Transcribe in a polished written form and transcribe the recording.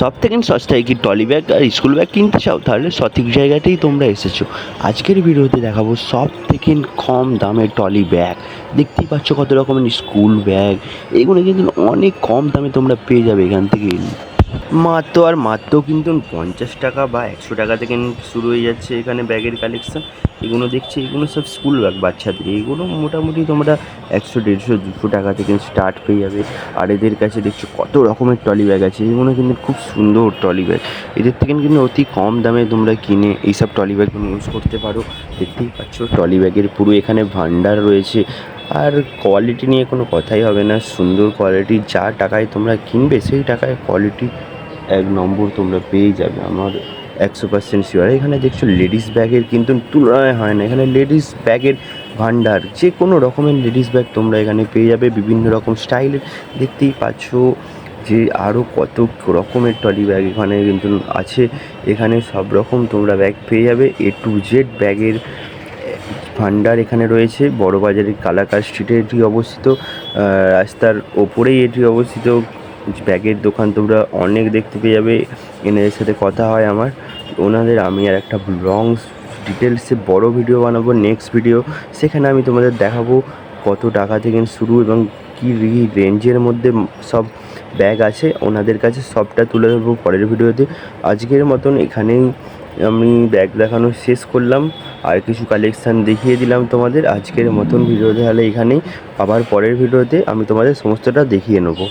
সবথেকে সস্তায় কি ট্রলি ব্যাগ আর স্কুল ব্যাগ কিনতে চাও? তাহলে সঠিক জায়গাতেই তোমরা এসেছো। আজকের ভিডিওতে দেখাবো সবথেকে কম দামে ট্রলি ব্যাগ। দেখতেই পাচ্ছ কত রকমের স্কুল ব্যাগ, এগুলো কিন্তু অনেক কম দামে তোমরা পেয়ে যাবে এখান থেকে। মাত্র কিন্তু 50 টাকা বা 100 টাকা থেকে শুরু হয়ে যাচ্ছে এখানে ব্যাগের কালেকশন। এগুলো দেখছি, এগুলো সব স্কুল ব্যাগ বাচ্চাদের। এগুলো মোটামুটি তোমরা 100, 150, 200 টাকা থেকে স্টার্ট পেয়ে যাবে। আর এদের কাছে দেখছো কত রকমের ট্রলি ব্যাগ আছে। এগুলো কিন্তু খুব সুন্দর ট্রলি ব্যাগ। এদের থেকে কিন্তু অতি কম দামে তোমরা কিনে এইসব ট্রলি ব্যাগগুলো ইউজ করতে পারো। দেখতেই পাচ্ছ ট্রলি ব্যাগের পুরো এখানে ভান্ডার রয়েছে। আর কোয়ালিটি নিয়ে কোনো কথাই হবে না, সুন্দর কোয়ালিটি। যা টাকায় তোমরা কিনবে সেই টাকায় কোয়ালিটি 1 নম্বর তোমরা পেয়ে যাবে, আমার 100% শিওর। এখানে দেখছো লেডিস ব্যাগের কিন্তু তুলনায় হয় না। এখানে লেডিস ব্যাগের ভান্ডার, যে কোনো রকমের লেডিস ব্যাগ তোমরা এখানে পেয়ে যাবে, বিভিন্ন রকম স্টাইলের। দেখতেই পাচ্ছ যে আরও কত রকমের ট্রলি ব্যাগ এখানে কিন্তু আছে। এখানে সব রকম তোমরা ব্যাগ পেয়ে যাবে। A to Z ব্যাগের ভান্ডার এখানে রয়েছে। বড়বাজারের কালাকার স্ট্রিটে এটি অবস্থিত, রাস্তার ওপরেই এটি অবস্থিত। ব্যাগের দোকান তোমরা অনেক দেখতে পেয়ে যাবে। এনাদের সাথে কথা হয় আমার, ওনাদের আমি আর একটা লং ডিটেলসে বড় ভিডিও বানাবো নেক্সট ভিডিও। সেখানে আমি তোমাদের দেখাবো কত টাকা থেকে শুরু এবং কী রেঞ্জের মধ্যে সব ব্যাগ আছে ওনাদের কাছে, সবটা তুলে ধরবো পরের ভিডিওতে। আজকের মতন এখানেই আমি ব্যাগ দেখানো শেষ করলাম, আর কিছু কালেকশান দেখিয়ে দিলাম তোমাদের। আজকের মতন ভিডিও তাহলে এখানেই, আবার পরের ভিডিওতে আমি তোমাদের সমস্তটা দেখিয়ে নেবো।